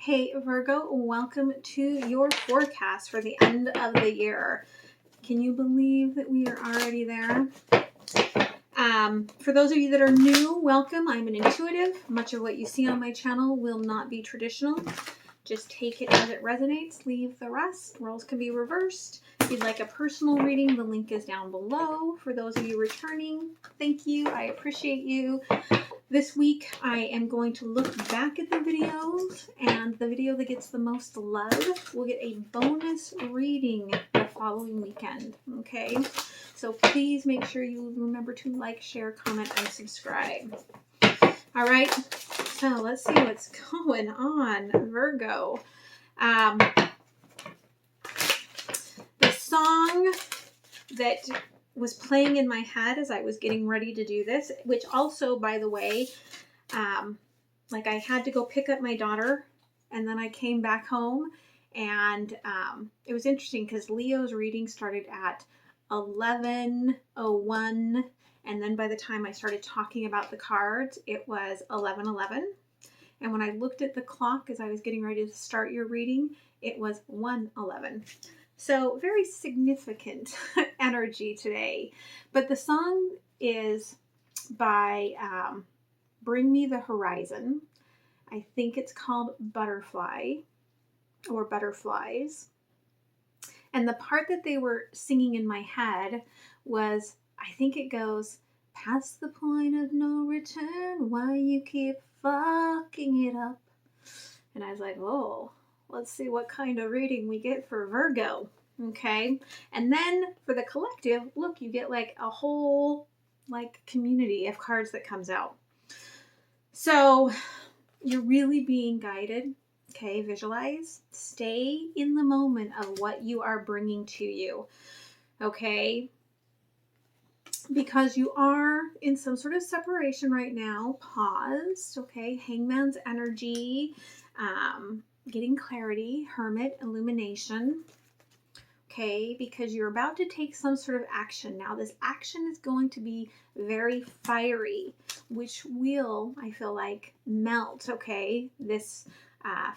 Hey Virgo, welcome to your forecast for the end of the year. Can you believe that we are already there? For those of you that are new, welcome. I'm an intuitive. Much of what you see on my channel will not be traditional. Just take it as it resonates, leave the rest. Roles can be reversed. If you'd like a personal reading, the link is down below. For those of you returning, thank you. I appreciate you. This week, I am going to look back at the videos, and the video that gets the most love will get a bonus reading the following weekend, okay? So please make sure you remember to like, share, comment, and subscribe. All right, so let's see what's going on, Virgo. The song that was playing in my head as I was getting ready to do this, which also, by the way, like I had to go pick up my daughter and then I came back home, and it was interesting because Leo's reading started at 11:01, and then by the time I started talking about the cards, it was 11:11. And when I looked at the clock as I was getting ready to start your reading, it was 1:11. So very significant energy today. But the song is by Bring Me the Horizon. I think it's called Butterfly or Butterflies. And the part that they were singing in my head was, I think it goes, past the point of no return, why you keep fucking it up. And I was like, oh, let's see what kind of reading we get for Virgo. Okay. And then for the collective, look, you get like a whole like community of cards that comes out. So you're really being guided. Okay. Visualize, stay in the moment of what you are bringing to you. Okay. Because you are in some sort of separation right now. Pause. Okay. Hangman's energy, getting clarity, Hermit, illumination. Okay, because you're about to take some sort of action. Now, this action is going to be very fiery, which will, I feel like, melt, okay? This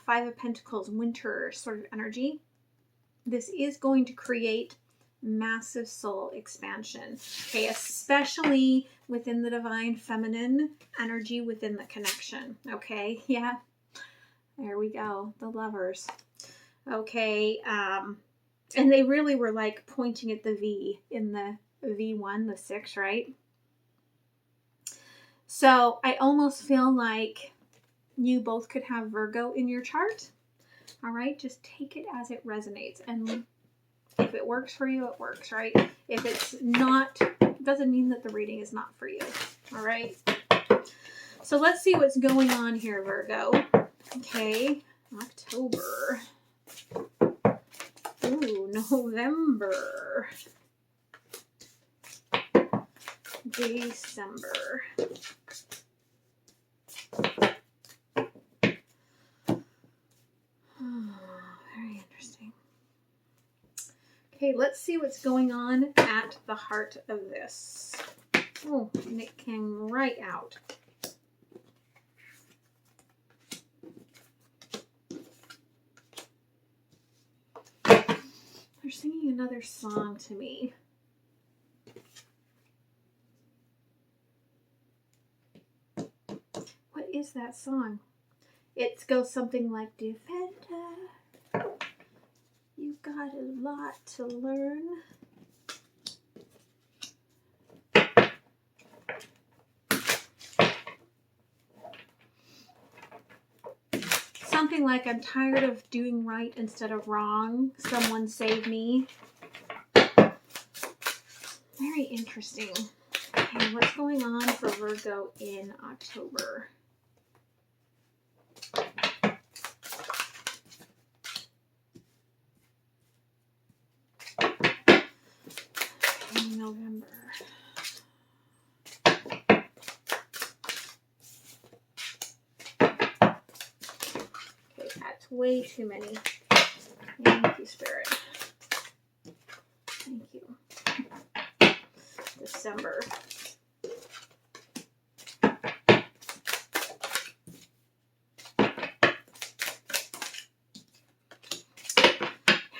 Five of Pentacles, winter sort of energy. This is going to create massive soul expansion, okay? Especially within the divine feminine energy within the connection, okay? Yeah, there we go, the lovers. Okay, and they really were like pointing at the V in the V1, the 6, right? So I almost feel like you both could have Virgo in your chart. All right, just take it as it resonates. And if it works for you, it works, right? If it's not, it doesn't mean that the reading is not for you. All right. So let's see what's going on here, Virgo. Okay, October. Ooh, November. December. Very interesting. Okay, let's see what's going on at the heart of this. Oh, and it came right out. They're singing another song to me. What is that song? It goes something like, Defender, you got a lot to learn. Something like, I'm tired of doing right instead of wrong. Someone save me. Very interesting. Okay, what's going on for Virgo in October? Okay, November. That's way too many. Thank you, Spirit. Thank you. December.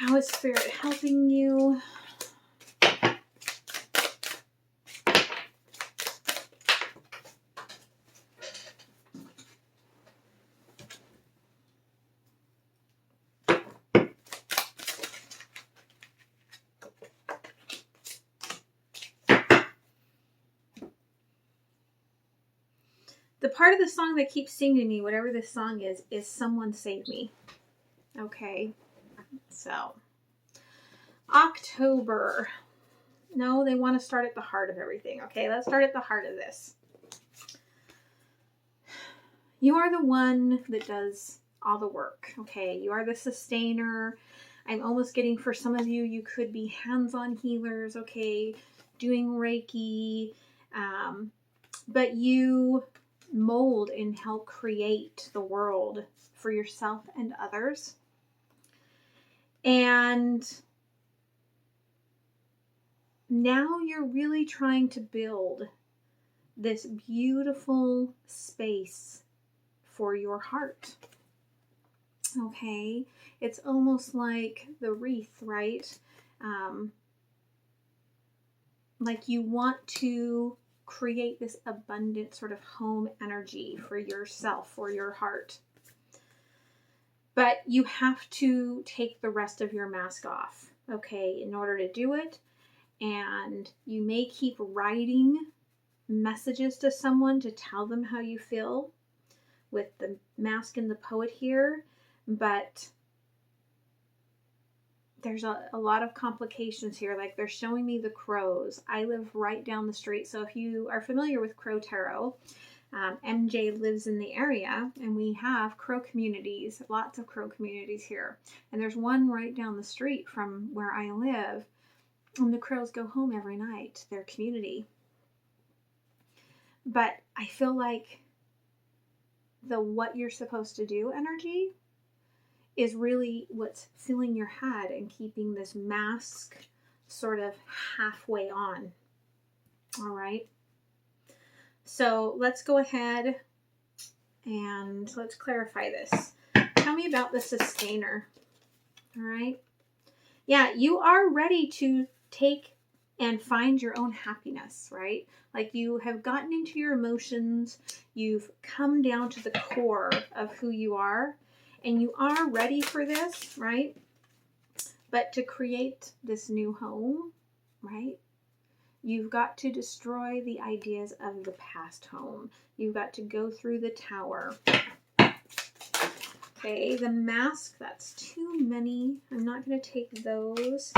How is Spirit helping you? The part of the song that keeps singing me, whatever this song is Someone Save Me. Okay, so October. No, they want to start at the heart of everything. Okay, let's start at the heart of this. You are the one that does all the work. Okay, you are the sustainer. I'm almost getting, for some of you, you could be hands-on healers. Okay, doing Reiki, but you mold and help create the world for yourself and others. And now you're really trying to build this beautiful space for your heart. Okay, it's almost like the wreath, right? Like you want to create this abundant sort of home energy for yourself, for your heart. But you have to take the rest of your mask off, okay, in order to do it. And you may keep writing messages to someone to tell them how you feel with the mask and the poet here, but there's a lot of complications here. Like they're showing me the crows. I live right down the street. So if you are familiar with Crow Tarot, MJ lives in the area and we have crow communities, lots of crow communities here. And there's one right down the street from where I live. And the crows go home every night to their community. But I feel like the what you're supposed to do energy is really what's filling your head and keeping this mask sort of halfway on. All right. So let's go ahead and let's clarify this. Tell me about the sustainer. All right. Yeah, you are ready to take and find your own happiness, right? Like you have gotten into your emotions. You've come down to the core of who you are. And you are ready for this, right? But to create this new home, right? You've got to destroy the ideas of the past home. You've got to go through the tower. Okay, the mask, that's too many. I'm not going to take those,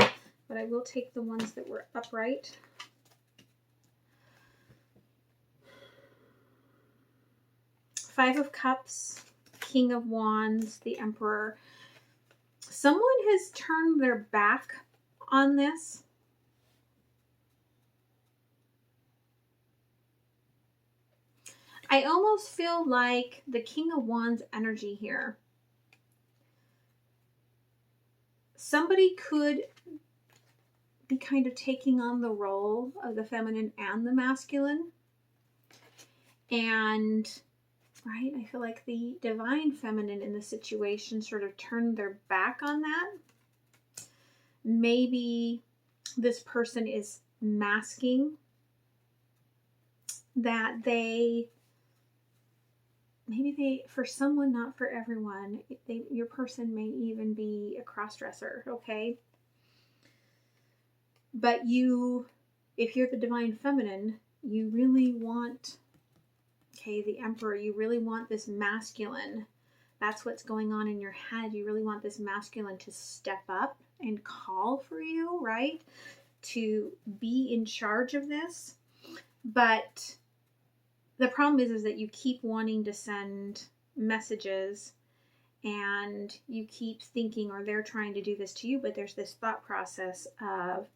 but I will take the ones that were upright. Five of Cups. King of Wands, the Emperor. Someone has turned their back on this. I almost feel like the King of Wands energy here. Somebody could be kind of taking on the role of the feminine and the masculine. And right? I feel like the divine feminine in the situation sort of turned their back on that. Maybe this person is masking that for someone, not for everyone, your person may even be a cross-dresser, okay? But if you're the divine feminine, you really want, okay, the Emperor, you really want this masculine. That's what's going on in your head. You really want this masculine to step up and call for you, right? To be in charge of this. But the problem is that you keep wanting to send messages and you keep thinking, or they're trying to do this to you, but there's this thought process of,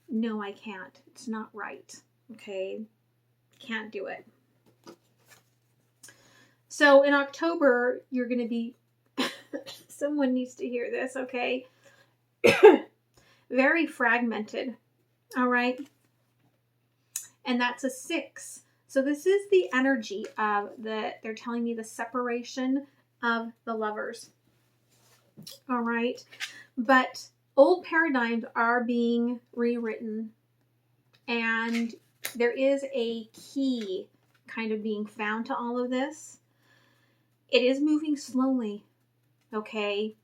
no, I can't. It's not right. Okay? Can't do it. So in October, you're going to be, someone needs to hear this, okay? Very fragmented, all right? And that's a 6. So this is the energy of they're telling me the separation of the lovers. All right. But old paradigms are being rewritten, and there is a key kind of being found to all of this. It is moving slowly, okay?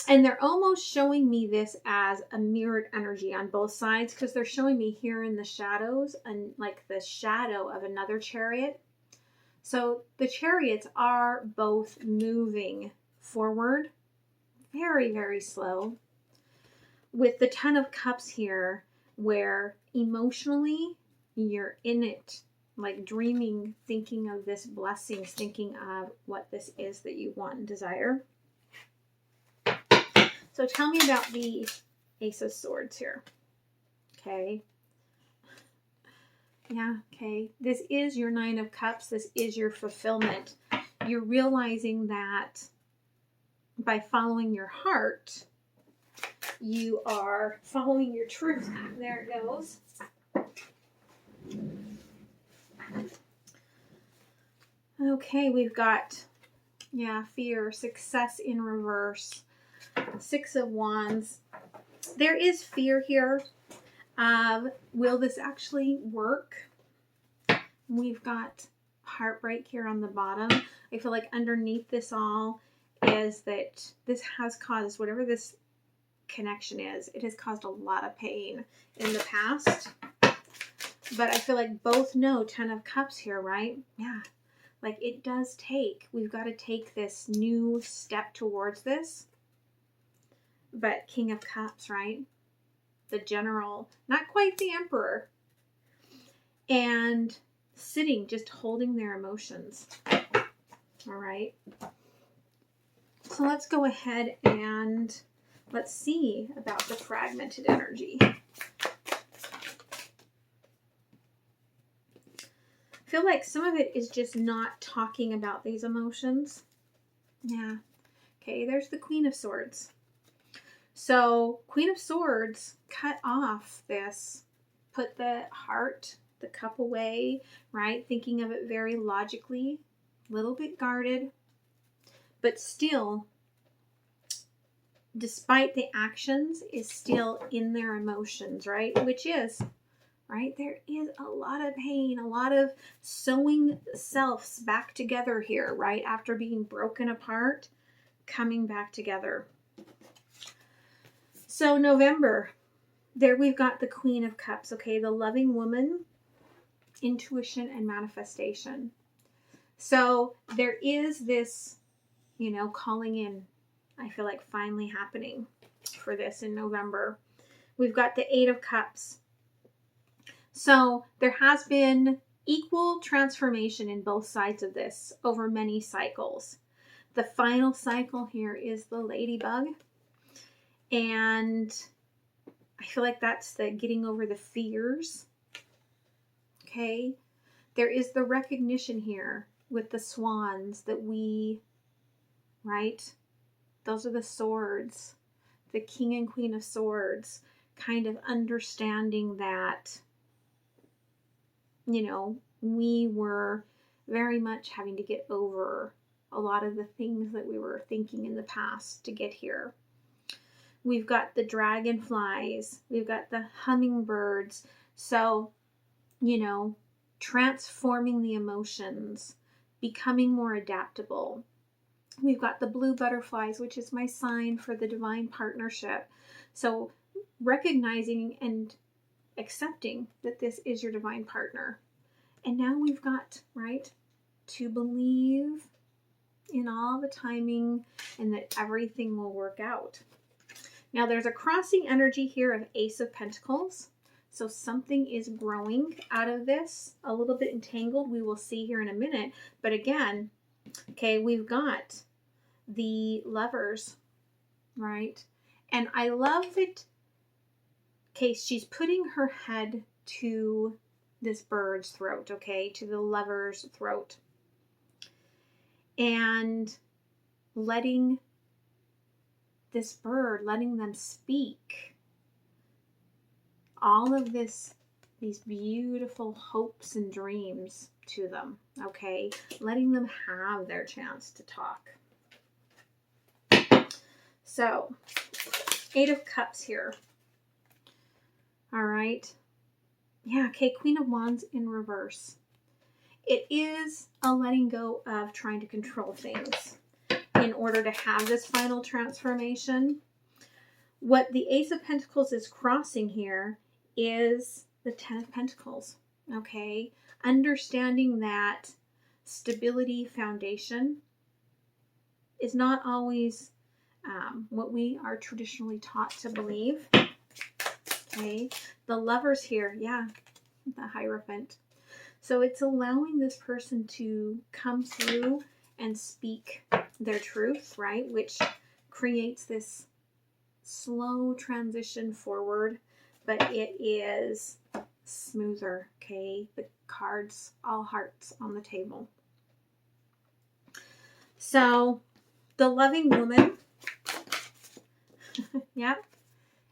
And they're almost showing me this as a mirrored energy on both sides, because they're showing me here in the shadows and like the shadow of another chariot. So the chariots are both moving forward, very, very slow, with the 10 of Cups here, where emotionally you're in it, like dreaming, thinking of this blessings, thinking of what this is that you want and desire. So tell me about the Ace of Swords here. Okay. Yeah, okay. This is your 9 of Cups. This is your fulfillment. You're realizing that by following your heart, you are following your truth. There it goes. Okay, we've got, fear, success in reverse, 6 of Wands. There is fear here of, will this actually work? We've got heartbreak here on the bottom. I feel like underneath this all is that this has caused, whatever this connection is, it has caused a lot of pain in the past. But I feel like both know 10 of Cups here, right? Yeah. Like it does take, we've got to take this new step towards this. But King of Cups, right? The general, not quite the emperor. And sitting, just holding their emotions. All right. So let's go ahead and let's see about the fragmented energy. I feel like some of it is just not talking about these emotions. Yeah. Okay, there's the Queen of Swords. So Queen of Swords, cut off this, put the heart, the cup away, right? Thinking of it very logically, a little bit guarded, but still, despite the actions, is still in their emotions, right? Which is, right? There is a lot of pain, a lot of sewing selves back together here, right? After being broken apart, coming back together. So November, there we've got the Queen of Cups, okay? The loving woman, intuition and manifestation. So there is this, calling in, I feel like finally happening for this in November. We've got the 8 of Cups. So there has been equal transformation in both sides of this over many cycles. The final cycle here is the ladybug. And I feel like that's the getting over the fears. Okay. There is the recognition here with the swans that we, right? Those are the swords, the King and Queen of Swords, kind of understanding that, we were very much having to get over a lot of the things that we were thinking in the past to get here. We've got the dragonflies, we've got the hummingbirds. So, transforming the emotions, becoming more adaptable. We've got the blue butterflies, which is my sign for the divine partnership. So recognizing and accepting that this is your divine partner. And now we've got, right, to believe in all the timing and that everything will work out. Now there's a crossing energy here of Ace of Pentacles. So something is growing out of this, a little bit entangled. We will see here in a minute. But again, okay, we've got the Lovers, right? And I love it. Okay, she's putting her head to this bird's throat, okay, to the Lover's throat. And letting this bird, letting them speak all of this, these beautiful hopes and dreams to them, okay? Letting them have their chance to talk. So, 8 of Cups here. All right. Yeah, okay, Queen of Wands in reverse. It is a letting go of trying to control things in order to have this final transformation. What the Ace of Pentacles is crossing here is the 10 of Pentacles, okay? Understanding that stability foundation is not always what we are traditionally taught to believe, okay? The Lovers here, yeah, the Hierophant. So it's allowing this person to come through and speak their truth, right? Which creates this slow transition forward, but it is smoother, okay? The cards, all hearts on the table. So the loving woman, yeah,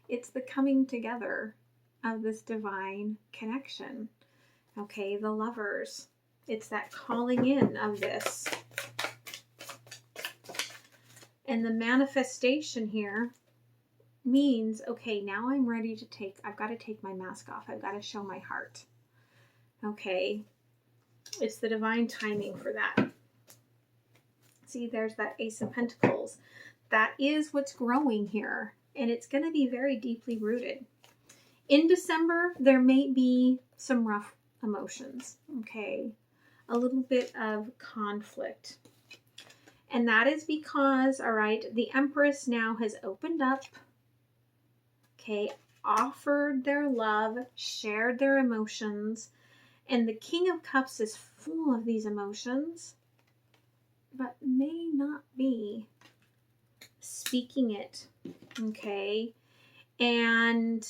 it's the coming together of this divine connection. Okay, the Lovers, it's that calling in of this. And the manifestation here means, okay, now I'm ready to I've got to take my mask off. I've got to show my heart. Okay, it's the divine timing for that. See, there's that Ace of Pentacles. That is what's growing here, and it's going to be very deeply rooted. In December, there may be some rough emotions, okay? A little bit of conflict. And that is because, all right, the Empress now has opened up, okay, offered their love, shared their emotions, and the King of Cups is full of these emotions, but may not be speaking it, okay? And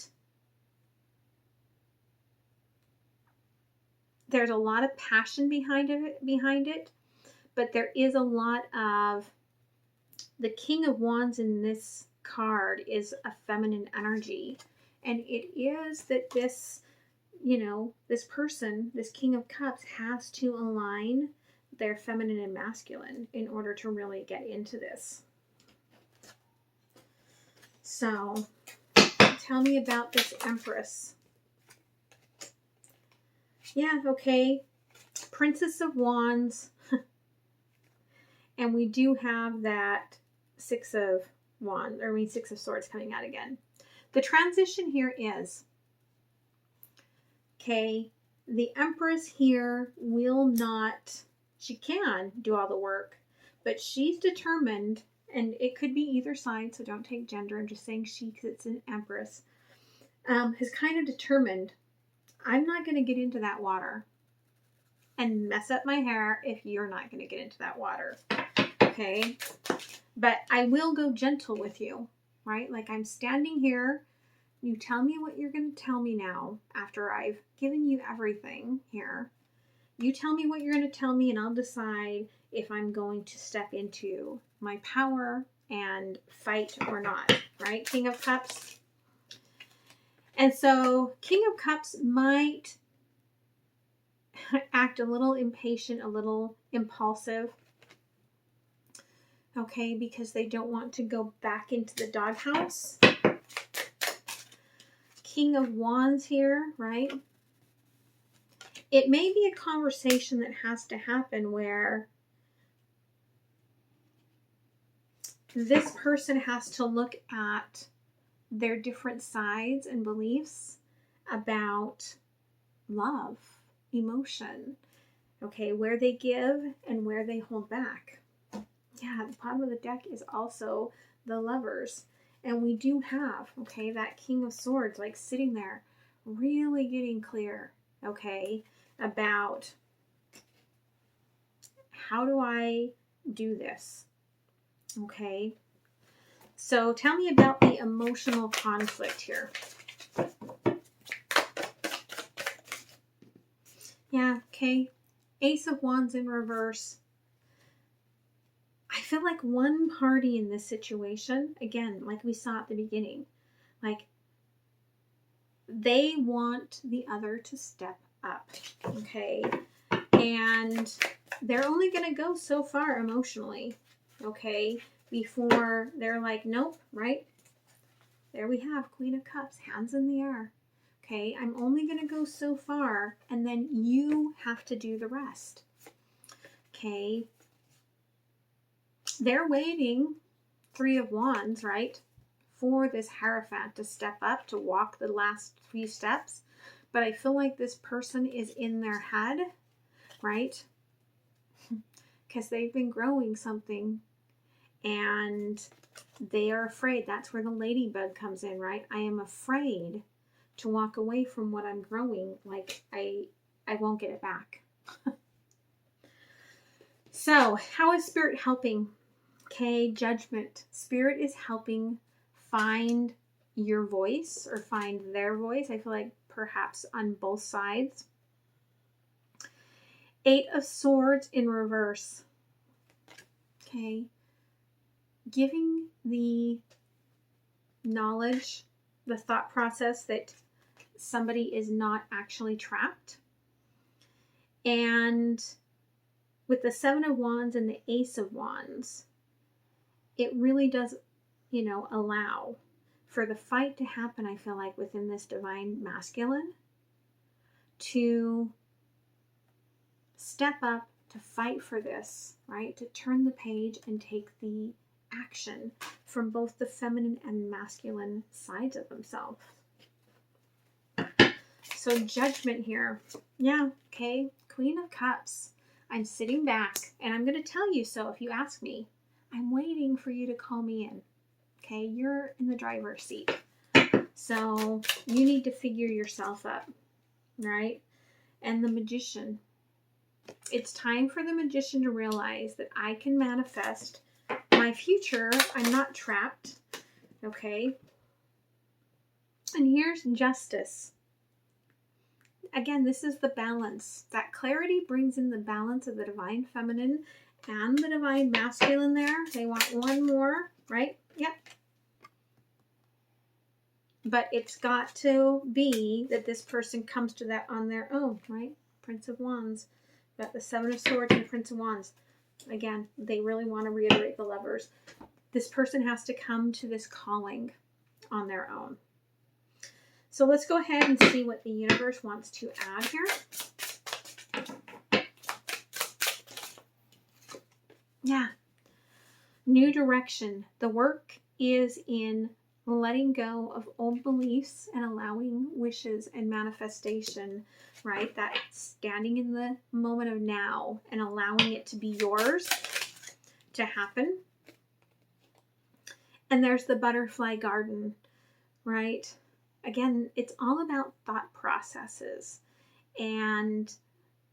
there's a lot of passion behind it, but there is a lot of, the King of Wands in this card is a feminine energy. And it is that this, you know, this person, this King of Cups, has to align their feminine and masculine in order to really get into this. So, tell me about this Empress. Yeah, okay. Princess of Wands. And we do have that Six of Swords coming out again. The transition here is, okay, the Empress here will not, she can do all the work, but she's determined, and it could be either side, so don't take gender, I'm just saying she because it's an Empress, has kind of determined, I'm not going to get into that water and mess up my hair if you're not going to get into that water. Okay, but I will go gentle with you, right? Like, I'm standing here, you tell me what you're going to tell me now after I've given you everything here. You tell me what you're going to tell me, and I'll decide if I'm going to step into my power and fight or not, right? King of Cups. And so King of Cups might act a little impatient, a little impulsive, okay, because they don't want to go back into the doghouse. King of Wands here, right? It may be a conversation that has to happen where this person has to look at their different sides and beliefs about love, emotion, okay, where they give and where they hold back. Yeah, the bottom of the deck is also the Lovers. And we do have, okay, that King of Swords, like, sitting there, really getting clear, okay, about how do I do this, okay? So tell me about the emotional conflict here. Yeah, okay. Ace of Wands in reverse. I feel like one party in this situation, again, like we saw at the beginning, like, they want the other to step up, okay? And they're only going to go so far emotionally, okay, before they're like, nope, right? There we have Queen of Cups, hands in the air. Okay, I'm only going to go so far, and then you have to do the rest. Okay, they're waiting, Three of Wands, right, for this Hierophant to step up, to walk the last few steps. But I feel like this person is in their head, right? Because they've been growing something and they are afraid. That's where the ladybug comes in, right? I am afraid to walk away from what I'm growing. Like I won't get it back. So how is Spirit helping? Okay, Judgment. Spirit is helping find your voice or find their voice. I feel like perhaps on both sides. Eight of Swords in reverse. Okay. Giving the knowledge, the thought process that somebody is not actually trapped. And with the Seven of Wands and the Ace of Wands, it really does, allow for the fight to happen, I feel like, within this divine masculine to step up, to fight for this, right? To turn the page and take the action from both the feminine and masculine sides of themselves. So Judgment here. Yeah, okay. Queen of Cups. I'm sitting back and I'm going to tell you so if you ask me. I'm waiting for you to call me in. Okay, you're in the driver's seat. So you need to figure yourself up, right? And the Magician. It's time for the Magician to realize that I can manifest my future. I'm not trapped. Okay. And here's Justice. Again, this is the balance. That clarity brings in the balance of the divine feminine and the divine masculine there. They want one more, right? Yep. But it's got to be that this person comes to that on their own, right? Prince of Wands. Got the Seven of Swords and the Prince of Wands. Again, they really want to reiterate the Lovers. This person has to come to this calling on their own. So let's go ahead and see what the universe wants to add here. Yeah. New direction. The work is in letting go of old beliefs and allowing wishes and manifestation, right? That standing in the moment of now and allowing it to be yours to happen. And there's the butterfly garden, right? Again, it's all about thought processes and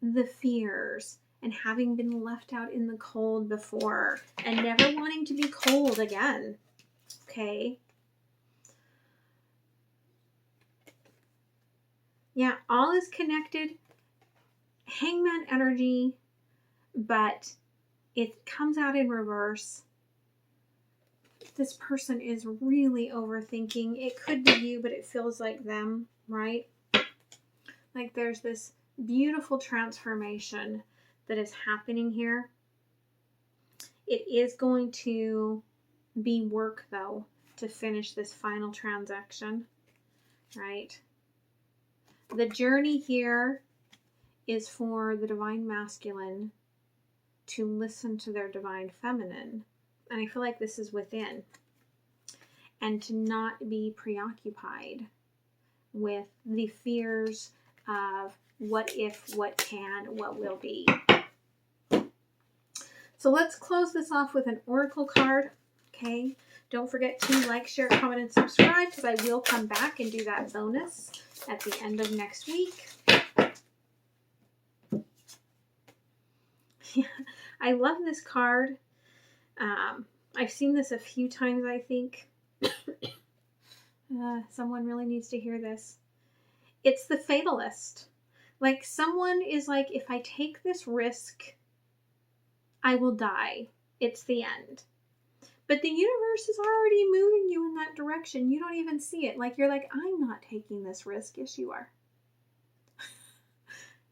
the fears and having been left out in the cold before and never wanting to be cold again. Okay. Yeah, all is connected. Hangman energy, but it comes out in reverse. This person is really overthinking. It could be you, but it feels like them, right? Like there's this beautiful transformation that is happening here. It is going to be work, though, to finish this final transaction, right? The journey here is for the divine masculine to listen to their divine feminine. And I feel like this is within. And to not be preoccupied with the fears of what if, what can, what will be. So let's close this off with an oracle card. Okay. Don't forget to like, share, comment, and subscribe because I will come back and do that bonus at the end of next week. Yeah, I love this card. I've seen this a few times, I think. Someone really needs to hear this. It's the fatalist. Like someone is like, if I take this risk, I will die. It's the end. But the universe is already moving you in that direction. You don't even see it. Like you're like, I'm not taking this risk. Yes, you are.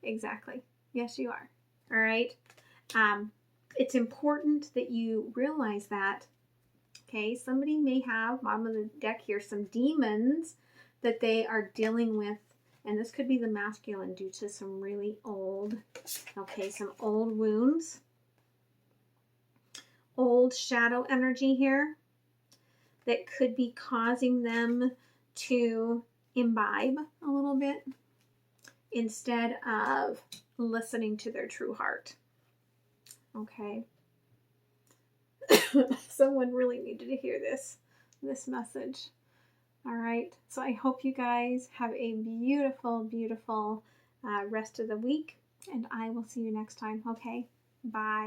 Exactly. Yes, you are. All right. It's important that you realize that, okay, somebody may have, bottom of the deck here, some demons that they are dealing with. And this could be the masculine due to some really old, okay, some old wounds, old shadow energy here that could be causing them to imbibe a little bit instead of listening to their true heart. Okay. Someone really needed to hear this message. All right. So I hope you guys have a beautiful, beautiful rest of the week, and I will see you next time. Okay. Bye.